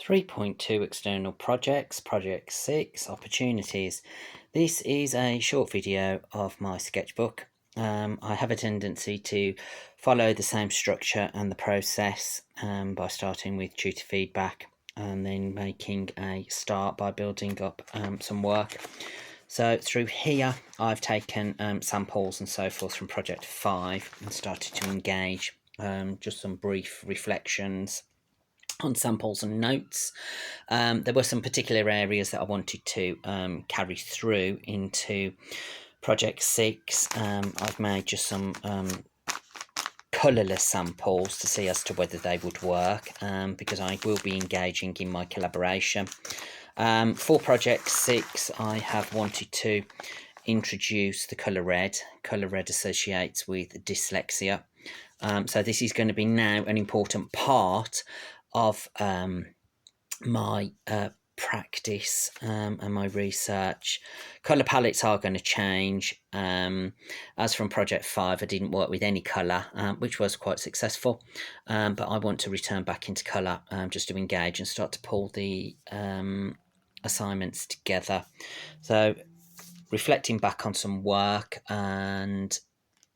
3.2 External Projects, Project 6 Opportunities. This is a short video of my sketchbook. I have a tendency to follow the same structure and the process by starting with tutor feedback and then making a start by building up some work. So through here I've taken samples and so forth from Project 5 and started to engage just some brief reflections on samples and notes. There were some particular areas that I wanted to carry through into Project 6. I've made just some colourless samples to see as to whether they would work because I will be engaging in my collaboration. For Project 6 I have wanted to introduce the colour red. Colour red associates with dyslexia. So this is going to be now an important part of my practice and my research. Colour palettes are going to change. As from Project 5, I didn't work with any colour, which was quite successful, but I want to return back into colour just to engage and start to pull the assignments together. So reflecting back on some work and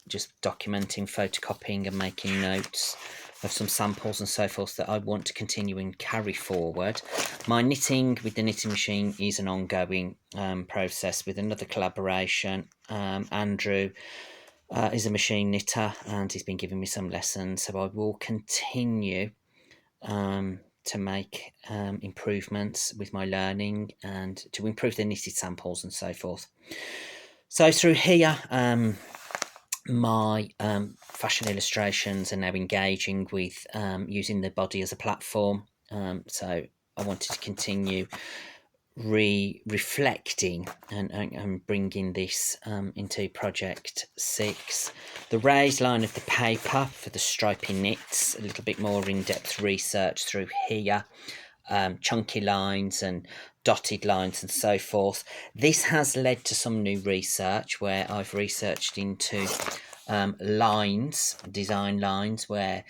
just documenting, photocopying and making notes of some samples and so forth that I want to continue and carry forward. My knitting with the knitting machine is an ongoing process with another collaboration. Andrew is a machine knitter and he's been giving me some lessons, so I will continue to make improvements with my learning and to improve the knitted samples and so forth. So through here my fashion illustrations are now engaging with using the body as a platform. So I wanted to continue reflecting and bringing this into Project 6. The raised line of the paper for the stripy knits, a little bit more in-depth research through here. Chunky lines and dotted lines and so forth. This has led to some new research where I've researched into lines, design lines, where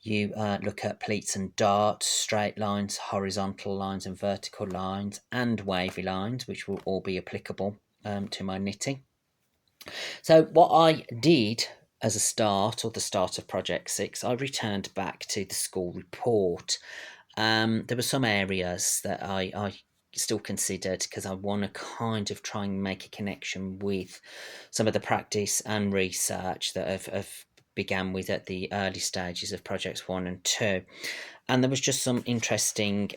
you look at pleats and darts, straight lines, horizontal lines and vertical lines, and wavy lines, which will all be applicable to my knitting. So what I did as a start, or the start of Project 6, I returned back to the school report. There were some areas that I still considered because I want to kind of try and make a connection with some of the practice and research that have began with at the early stages of Projects 1 and 2. And there was just some interesting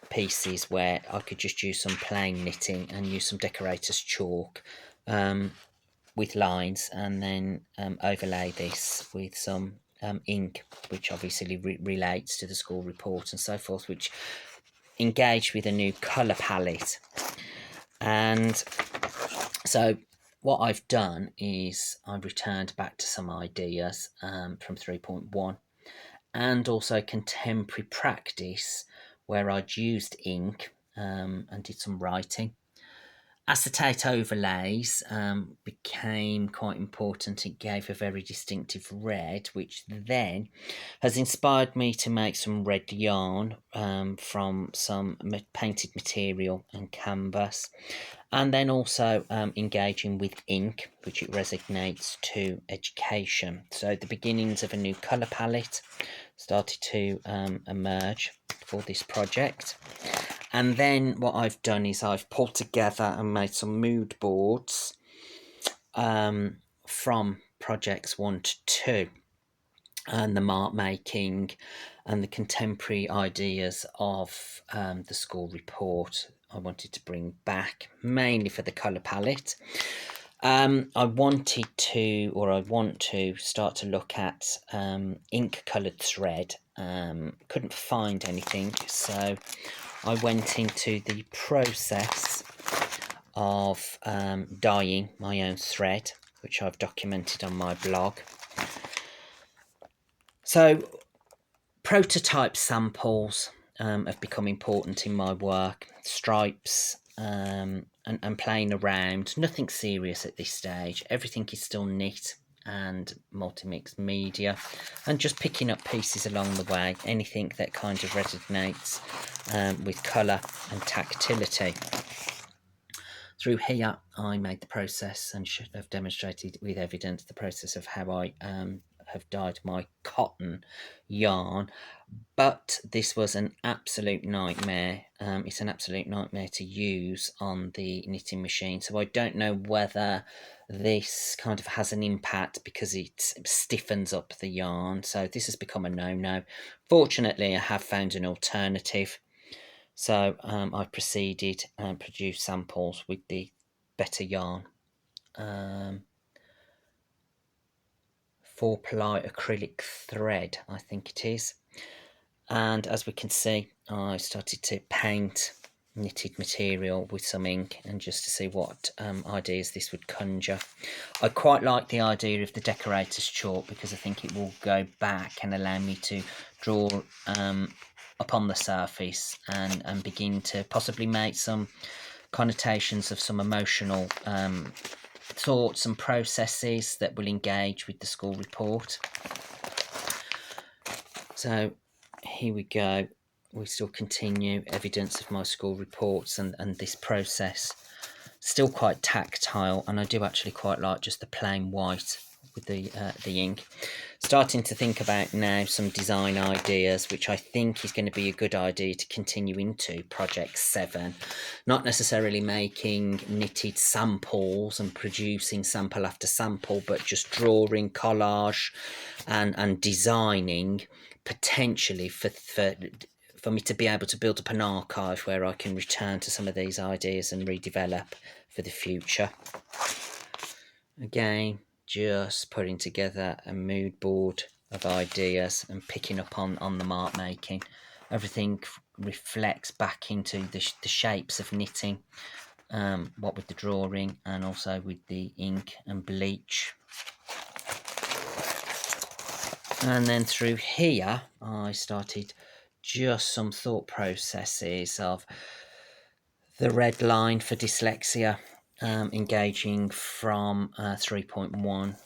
pieces where I could just use some plain knitting and use some decorator's chalk with lines and then overlay this with some ink, which obviously relates to the school report and so forth, which engaged with a new colour palette. And so what I've done is I've returned back to some ideas from 3.1 and also contemporary practice where I'd used ink and did some writing. Acetate overlays became quite important. It gave a very distinctive red, which then has inspired me to make some red yarn from some painted material and canvas, and then also engaging with ink, which it resonates to education. So the beginnings of a new colour palette started to emerge for this project. And then what I've done is I've pulled together and made some mood boards from Projects 1 to 2, and the mark making and the contemporary ideas of the school report I wanted to bring back, mainly for the colour palette. I want to start to look at ink coloured thread. Couldn't find anything, so I went into the process of dyeing my own thread, which I've documented on my blog. So prototype samples have become important in my work. Stripes and playing around. Nothing serious at this stage. Everything is still knit and multi-mix media, and just picking up pieces along the way, anything that kind of resonates with colour and tactility. Through here I made the process and should have demonstrated with evidence the process of how I have dyed my cotton yarn, but this was an absolute nightmare. It's an absolute nightmare to use on the knitting machine, so I don't know whether this kind of has an impact because it stiffens up the yarn, so this has become a no-no. Fortunately, I have found an alternative, so I proceeded and produced samples with the better yarn. 4-ply acrylic thread, I think it is. And as we can see, I started to paint knitted material with some ink, and just to see what ideas this would conjure. I quite like the idea of the decorator's chalk because I think it will go back and allow me to draw upon the surface and begin to possibly make some connotations of some emotional thoughts and processes that will engage with the school report. So here we go. We still continue evidence of my school reports and this process. Still quite tactile, and I do actually quite like just the plain white with the ink. Starting to think about now some design ideas, which I think is going to be a good idea to continue into Project 7. Not necessarily making knitted samples and producing sample after sample, but just drawing, collage and designing, potentially for me to be able to build up an archive where I can return to some of these ideas and redevelop for the future. Again, just putting together a mood board of ideas and picking up on the mark making. Everything reflects back into the shapes of knitting, what with the drawing and also with the ink and bleach. And then through here I started just some thought processes of the red line for dyslexia, engaging from 3.1,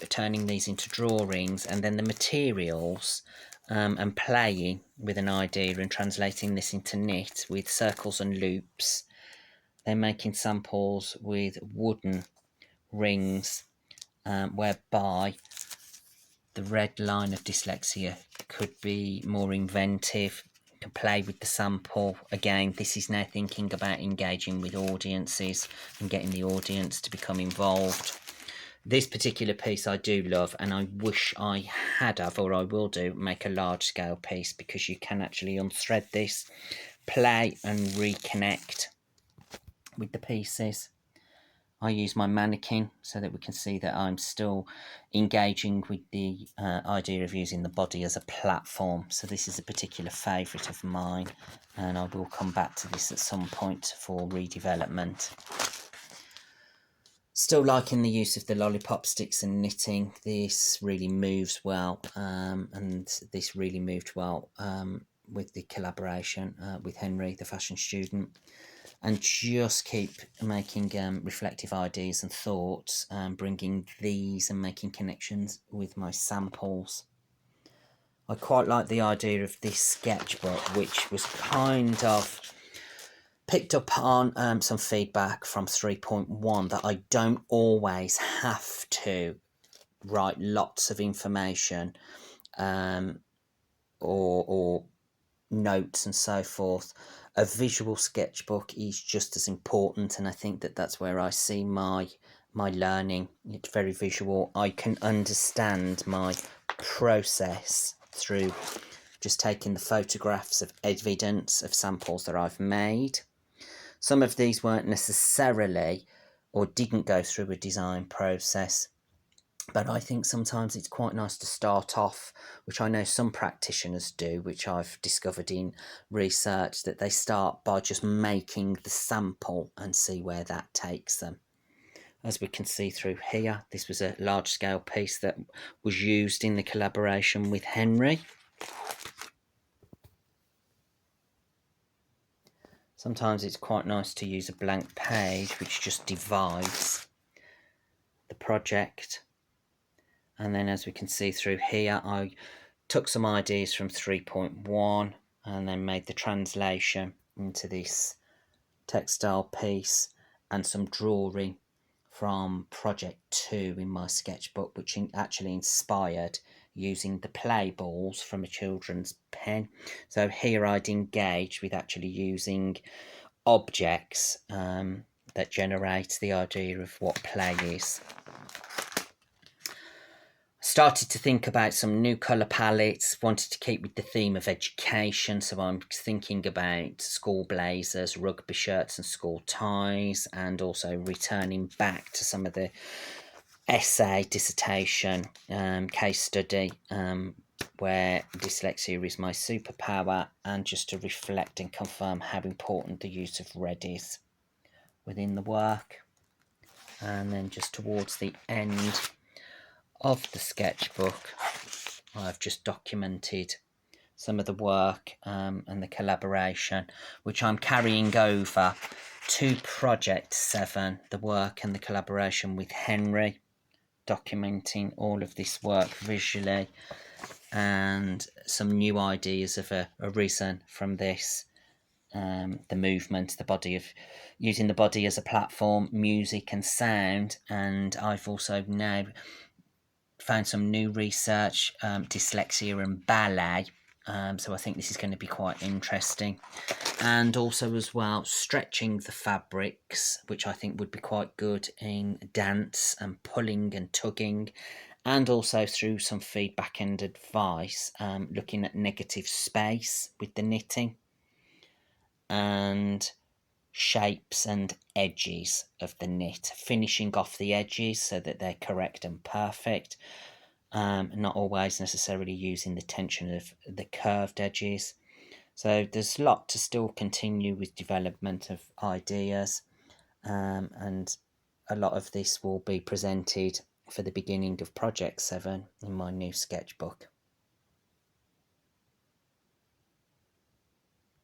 turning these into drawings, and then the materials, and playing with an idea and translating this into knit with circles and loops, then making samples with wooden rings, whereby the red line of dyslexia could be more inventive, can play with the sample. Again, this is now thinking about engaging with audiences and getting the audience to become involved. This particular piece I do love, and I wish I had of, or I will do, make a large scale piece, because you can actually unthread this, play and reconnect with the pieces. I use my mannequin so that we can see that I'm still engaging with the idea of using the body as a platform. So this is a particular favourite of mine, and I will come back to this at some point for redevelopment. Still liking the use of the lollipop sticks and knitting. This really moves well, and this really moved well with the collaboration with Henry, the fashion student. And just keep making reflective ideas and thoughts, bringing these and making connections with my samples. I quite like the idea of this sketchbook, which was kind of picked up on some feedback from 3.1 that I don't always have to write lots of information or notes and so forth. A visual sketchbook is just as important, and I think that that's where I see my learning. It's very visual. I can understand my process through just taking the photographs of evidence of samples that I've made. Some of these weren't necessarily or didn't go through a design process, but I think sometimes it's quite nice to start off, which I know some practitioners do, which I've discovered in research, that they start by just making the sample and see where that takes them. As we can see through here, this was a large-scale piece that was used in the collaboration with Henry. Sometimes it's quite nice to use a blank page which just divides the project And then as we can see through here, I took some ideas from 3.1 and then made the translation into this textile piece and some drawing from project 2 in my sketchbook, which actually inspired using the play balls from a children's pen. So here I'd engage with actually using objects that generate the idea of what play is. Started to think about some new colour palettes, wanted to keep with the theme of education, so I'm thinking about school blazers, rugby shirts and school ties, and also returning back to some of the essay, dissertation, case study, where dyslexia is my superpower, and just to reflect and confirm how important the use of red is within the work. And then just towards the end of the sketchbook, I've just documented some of the work and the collaboration, which I'm carrying over to Project 7, the work and the collaboration with Henry, documenting all of this work visually, and some new ideas have arisen from this. The movement, the body of using the body as a platform, music and sound, and I've also now found some new research, dyslexia and ballet. So I think this is going to be quite interesting. And also as well, stretching the fabrics, which I think would be quite good in dance and pulling and tugging. And also through some feedback and advice, looking at negative space with the knitting. And shapes and edges of the knit, finishing off the edges so that they're correct and perfect, not always necessarily using the tension of the curved edges. So there's a lot to still continue with development of ideas, and a lot of this will be presented for the beginning of Project 7 in my new sketchbook.